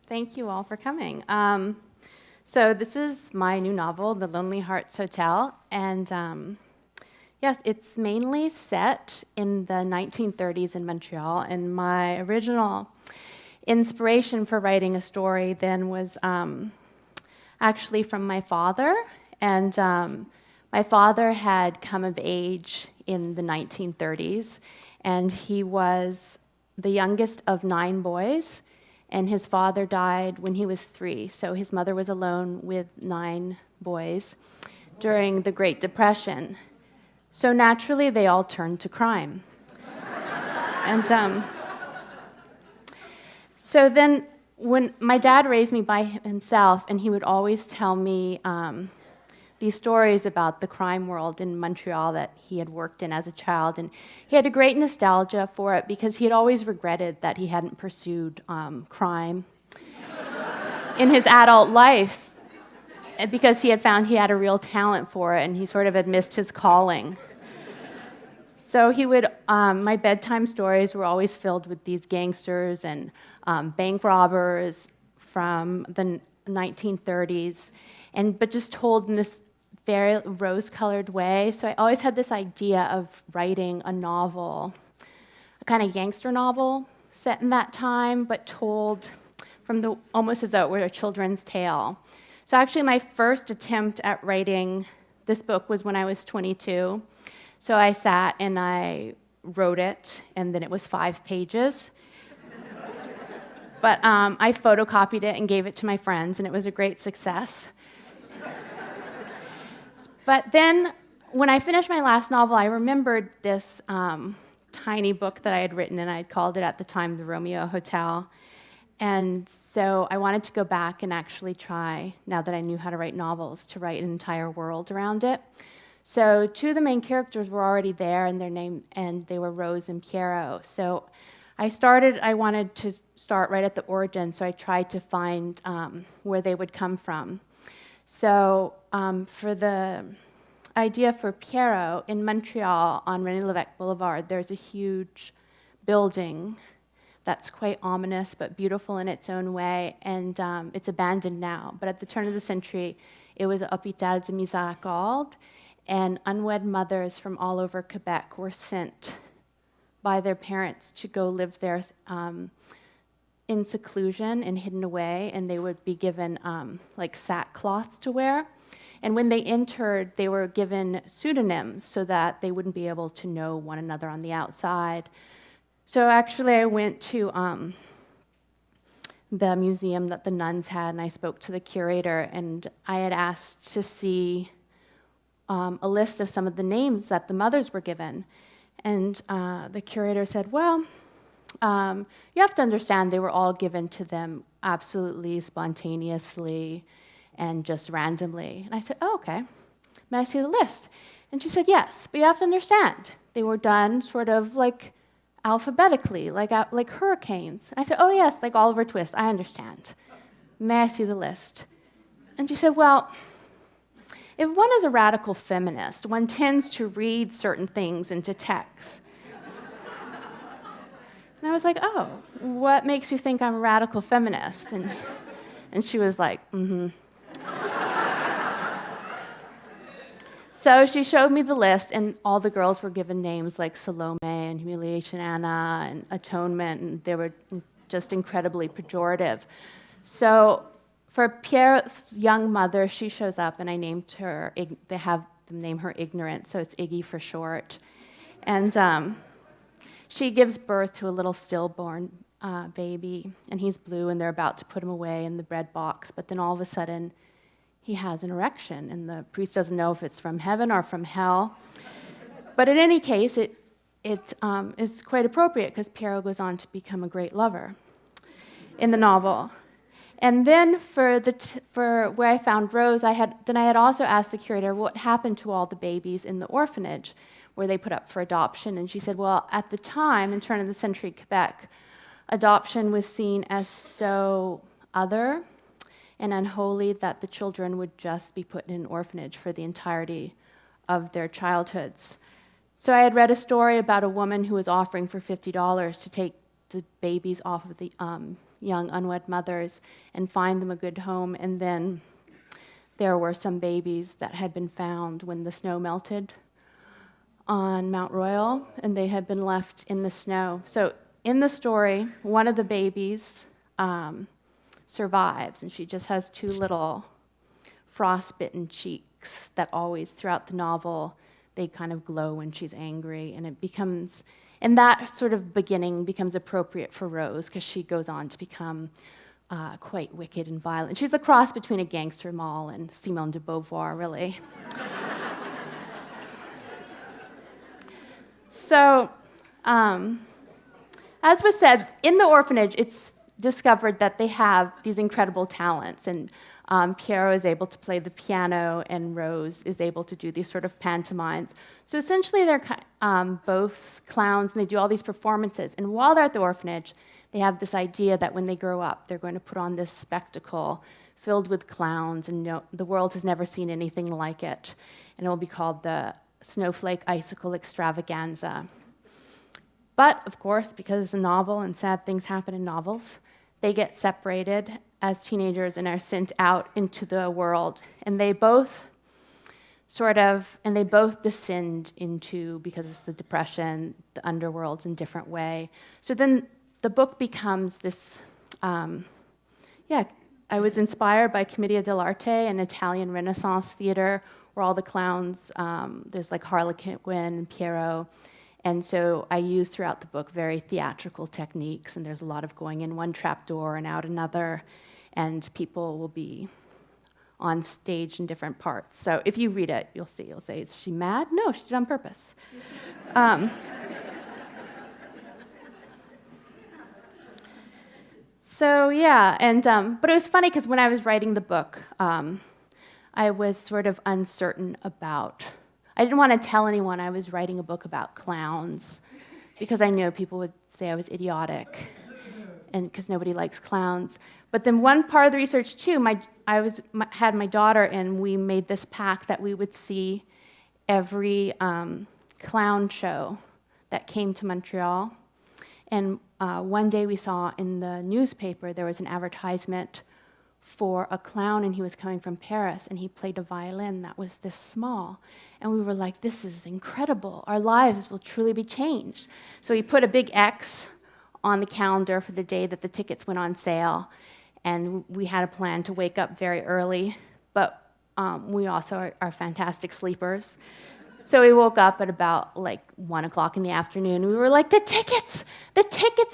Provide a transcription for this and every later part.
Thank you all for coming. So this is my new novel, The Lonely Hearts Hotel, and yes, it's mainly set in the 1930s in Montreal, and my original inspiration for writing a story then was actually from my father, and my father had come of age in the 1930s, and he was the youngest of 9 boys, and his father died when he was 3, so his mother was alone with 9 boys during the Great Depression. So naturally, they all turned to crime. And so then when my dad raised me by himself, and he would always tell me these stories about the crime world in Montreal that he had worked in as a child, and he had a great nostalgia for it because he had always regretted that he hadn't pursued crime in his adult life, because he had found he had a real talent for it, and he sort of had missed his calling. So he would, my bedtime stories were always filled with these gangsters and bank robbers from the 1930s, but just told in this very rose-colored way. So I always had this idea of writing a novel, a kind of gangster novel set in that time, but told from almost as though it were a children's tale. So actually my first attempt at writing this book was when I was 22. So I sat and I wrote it, and then it was 5 pages. But I photocopied it and gave it to my friends, and it was a great success. But then, when I finished my last novel, I remembered this tiny book that I had written, and I had called it at the time The Romeo Hotel. And so I wanted to go back and actually try, now that I knew how to write novels, to write an entire world around it. So 2 of the main characters were already there, and they were Rose and Piero. So I wanted to start right at the origin, so I tried to find where they would come from. So for the idea for Piero, in Montreal on René Lévesque Boulevard, there's a huge building that's quite ominous but beautiful in its own way, and it's abandoned now. But at the turn of the century, it was Hôpital de Miséricorde, and unwed mothers from all over Quebec were sent by their parents to go live there in seclusion and hidden away, and they would be given like sackcloths to wear. And when they entered, they were given pseudonyms so that they wouldn't be able to know one another on the outside. So actually I went to the museum that the nuns had, and I spoke to the curator, and I had asked to see a list of some of the names that the mothers were given. And the curator said, well, you have to understand they were all given to them absolutely spontaneously and just randomly. And I said, oh, okay. May I see the list? And she said, yes, but you have to understand they were done sort of like alphabetically, like hurricanes. And I said, oh, yes, like Oliver Twist, I understand. May I see the list? And she said, well, if one is a radical feminist, one tends to read certain things into text. And I was like, oh, what makes you think I'm a radical feminist? And she was like, mm-hmm. So she showed me the list, and all the girls were given names like Salome and Humiliation Anna and Atonement, and they were just incredibly pejorative. So for Pierre's young mother, she shows up, and I named her, they have them name her Ignorant, so it's Iggy for short. And she gives birth to a little stillborn baby, and he's blue, and they're about to put him away in the bread box, but then all of a sudden, he has an erection, and the priest doesn't know if it's from heaven or from hell. But in any case, it is quite appropriate, because Piero goes on to become a great lover in the novel. And then for where I found Rose, I had also asked the curator what happened to all the babies in the orphanage where they put up for adoption. And she said, well, at the time, in turn of the century Quebec, adoption was seen as so other and unholy that the children would just be put in an orphanage for the entirety of their childhoods. So I had read a story about a woman who was offering for $50 to take the babies off of the young unwed mothers and find them a good home. And then there were some babies that had been found when the snow melted on Mount Royal, and they had been left in the snow. So in the story, one of the babies survives, and she just has two little frostbitten cheeks that always, throughout the novel, they kind of glow when she's angry, and that sort of beginning becomes appropriate for Rose, because she goes on to become quite wicked and violent. She's a cross between a gangster moll and Simone de Beauvoir, really. So, as was said, in the orphanage, it's discovered that they have these incredible talents, and Piero is able to play the piano, and Rose is able to do these sort of pantomimes. So essentially, they're both clowns, and they do all these performances. And while they're at the orphanage, they have this idea that when they grow up, they're going to put on this spectacle filled with clowns, and the world has never seen anything like it. And it will be called the Snowflake Icicle Extravaganza. But, of course, because it's a novel and sad things happen in novels, they get separated as teenagers and are sent out into the world. And they both descend into, because it's the Depression, the underworlds in a different way. So then the book becomes this, I was inspired by Commedia dell'arte, an Italian Renaissance theater, where all the clowns, there's like Harlequin and Piero. And so I use throughout the book very theatrical techniques, and there's a lot of going in one trapdoor and out another, and people will be on stage in different parts. So if you read it, you'll say, is she mad? No, she did it on purpose. But it was funny because when I was writing the book, I was sort of uncertain about, I didn't want to tell anyone I was writing a book about clowns, because I know people would say I was idiotic, and because nobody likes clowns. But then one part of the research too, I had my daughter, and we made this pact that we would see every clown show that came to Montreal. And one day we saw in the newspaper there was an advertisement for a clown, and he was coming from Paris, and he played a violin that was this small. And we were like, this is incredible. Our lives will truly be changed. So we put a big X on the calendar for the day that the tickets went on sale, and we had a plan to wake up very early, but we also are fantastic sleepers. So we woke up at about 1 o'clock in the afternoon. We were like, the tickets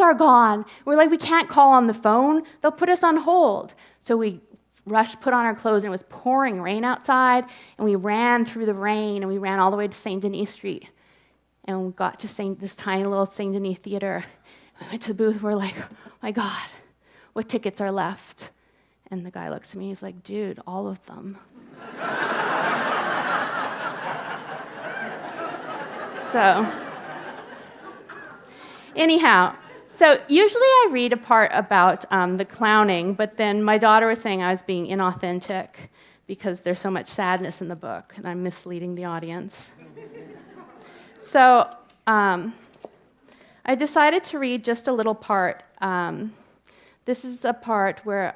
are gone. We're like, we can't call on the phone. They'll put us on hold. So we rushed, put on our clothes, and it was pouring rain outside, and we ran through the rain, and we ran all the way to Saint Denis Street. And we got to this tiny little Saint Denis theater. We went to the booth. We're like, oh my God, what tickets are left? And the guy looks at me. He's like, dude, all of them. So, anyhow, so usually I read a part about the clowning, but then my daughter was saying I was being inauthentic because there's so much sadness in the book, and I'm misleading the audience. So I decided to read just a little part. This is a part where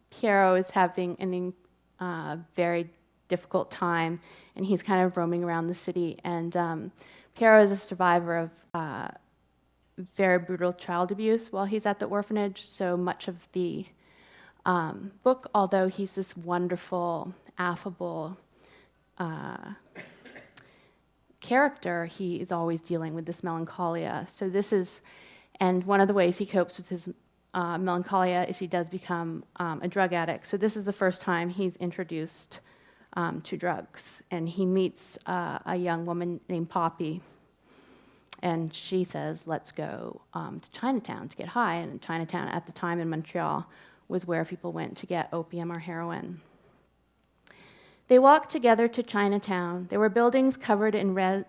Piero is having a very difficult time, and he's kind of roaming around the city. And Piero is a survivor of very brutal child abuse while he's at the orphanage. So much of the book, although he's this wonderful, affable character, he is always dealing with this melancholia. So and one of the ways he copes with his melancholia is he does become a drug addict. So this is the first time he's introduced to drugs, and he meets a young woman named Poppy, and she says, let's go to Chinatown to get high. And Chinatown at the time in Montreal was where people went to get opium or heroin. They walked together to Chinatown. There were buildings covered in red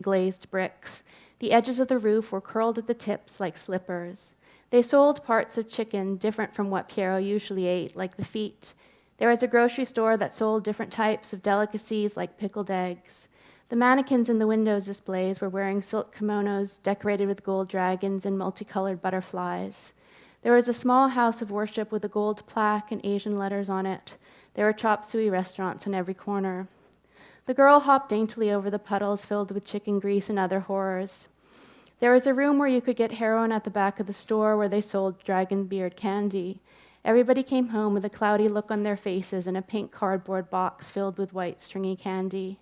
glazed bricks. The edges of the roof were curled at the tips like slippers. They sold parts of chicken different from what Piero usually ate, like the feet. There was a grocery store that sold different types of delicacies like pickled eggs. The mannequins in the windows displays were wearing silk kimonos decorated with gold dragons and multicolored butterflies. There was a small house of worship with a gold plaque and Asian letters on it. There were chop suey restaurants on every corner. The girl hopped daintily over the puddles filled with chicken grease and other horrors. There was a room where you could get heroin at the back of the store where they sold dragon beard candy. Everybody came home with a cloudy look on their faces and a pink cardboard box filled with white stringy candy.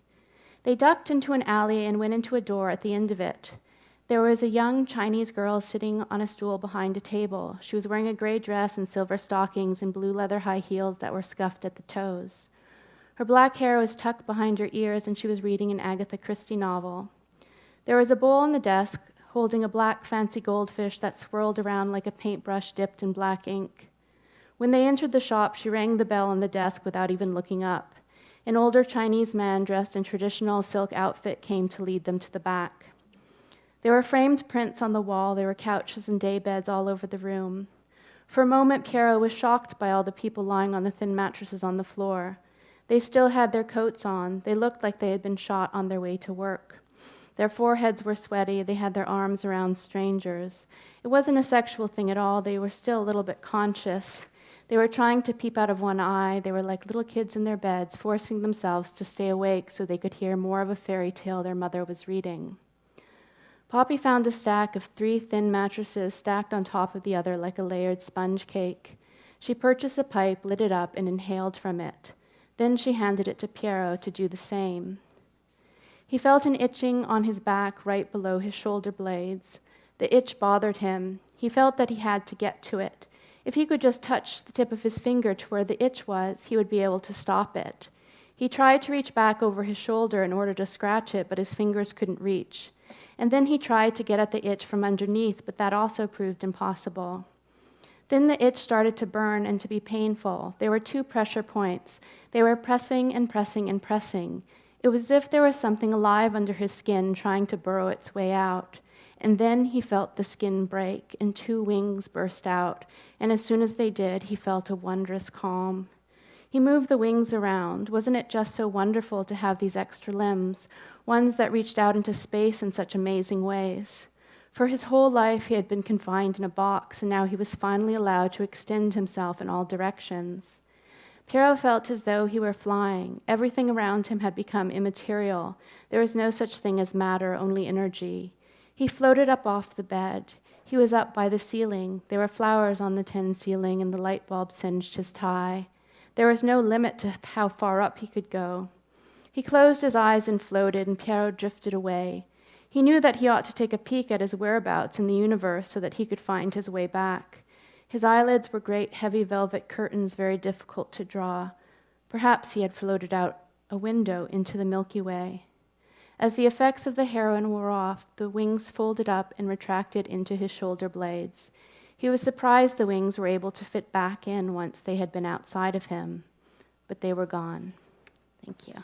They ducked into an alley and went into a door at the end of it. There was a young Chinese girl sitting on a stool behind a table. She was wearing a gray dress and silver stockings and blue leather high heels that were scuffed at the toes. Her black hair was tucked behind her ears, and she was reading an Agatha Christie novel. There was a bowl on the desk holding a black fancy goldfish that swirled around like a paintbrush dipped in black ink. When they entered the shop, she rang the bell on the desk without even looking up. An older Chinese man dressed in traditional silk outfit came to lead them to the back. There were framed prints on the wall. There were couches and daybeds all over the room. For a moment, Pierrot was shocked by all the people lying on the thin mattresses on the floor. They still had their coats on. They looked like they had been shot on their way to work. Their foreheads were sweaty. They had their arms around strangers. It wasn't a sexual thing at all. They were still a little bit conscious. They were trying to peep out of one eye. They were like little kids in their beds, forcing themselves to stay awake so they could hear more of a fairy tale their mother was reading. Poppy found a stack of 3 thin mattresses stacked on top of the other like a layered sponge cake. She purchased a pipe, lit it up, and inhaled from it. Then she handed it to Pierrot to do the same. He felt an itching on his back right below his shoulder blades. The itch bothered him. He felt that he had to get to it. If he could just touch the tip of his finger to where the itch was, he would be able to stop it. He tried to reach back over his shoulder in order to scratch it, but his fingers couldn't reach. And then he tried to get at the itch from underneath, but that also proved impossible. Then the itch started to burn and to be painful. There were 2 pressure points. They were pressing and pressing and pressing. It was as if there was something alive under his skin trying to burrow its way out. And then he felt the skin break, and 2 wings burst out, and as soon as they did, he felt a wondrous calm. He moved the wings around. Wasn't it just so wonderful to have these extra limbs, ones that reached out into space in such amazing ways? For his whole life, he had been confined in a box, and now he was finally allowed to extend himself in all directions. Pierrot felt as though he were flying. Everything around him had become immaterial. There was no such thing as matter, only energy. He floated up off the bed. He was up by the ceiling. There were flowers on the tin ceiling, and the light bulb singed his tie. There was no limit to how far up he could go. He closed his eyes and floated, and Pierrot drifted away. He knew that he ought to take a peek at his whereabouts in the universe so that he could find his way back. His eyelids were great, heavy velvet curtains, very difficult to draw. Perhaps he had floated out a window into the Milky Way. As the effects of the heroin wore off, the wings folded up and retracted into his shoulder blades. He was surprised the wings were able to fit back in once they had been outside of him, but they were gone. Thank you.